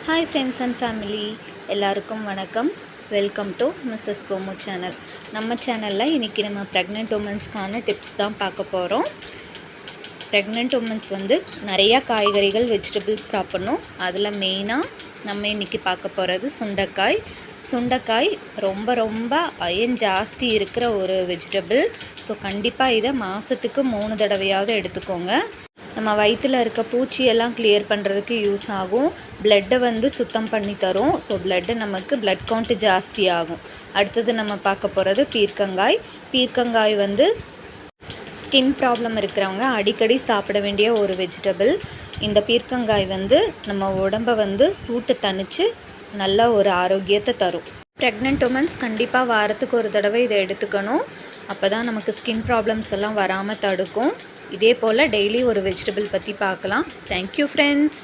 Hi friends and family, எல்லாருக்கும் வணக்கம். Welcome to Mrs Komu channel. நம்ம சேனலில் இன்றைக்கி நம்ம ப்ரெக்னென்ட் உமன்ஸ்க்கான டிப்ஸ் தான் பார்க்க போகிறோம். ப்ரெக்னென்ட் உமன்ஸ் நிறையா காய்கறிகள் வெஜிடபிள்ஸ் சாப்பிட்ணும். அதில் மெயினாக நம்ம இன்றைக்கி பார்க்க போகிறது சுண்டைக்காய். சுண்டைக்காய் ரொம்ப ரொம்ப அயன் ஜாஸ்தி இருக்கிற ஒரு வெஜிடபிள். ஸோ கண்டிப்பாக இதை மாதத்துக்கு 3 தடவையாவது எடுத்துக்கோங்க. நம்ம வயிற்றில் இருக்க பூச்சியெல்லாம் கிளியர் பண்ணுறதுக்கு யூஸ் ஆகும். பிளட்டை சுத்தம் பண்ணி தரும். ஸோ நமக்கு பிளட் கவுண்ட் ஜாஸ்தி ஆகும். அடுத்தது நம்ம பார்க்க போகிறது பீர்க்கங்காய். பீர்க்கங்காய் ஸ்கின் ப்ராப்ளம் இருக்கிறவங்க அடிக்கடி சாப்பிட வேண்டிய ஒரு வெஜிடபிள். இந்த பீர்க்கங்காய் நம்ம உடம்பை சூட்டு தணித்து நல்ல ஒரு ஆரோக்கியத்தை தரும். ப்ரெக்னென்ட் உமன்ஸ் கண்டிப்பாக வாரத்துக்கு ஒரு தடவை இதை எடுத்துக்கணும். அப்போ தான் நமக்கு ஸ்கின் ப்ராப்ளம்ஸ் எல்லாம் வராமல் தடுக்கும். இதே போல் டெய்லி ஒரு வெஜிடபிள் பற்றி பார்க்கலாம். Thank you friends.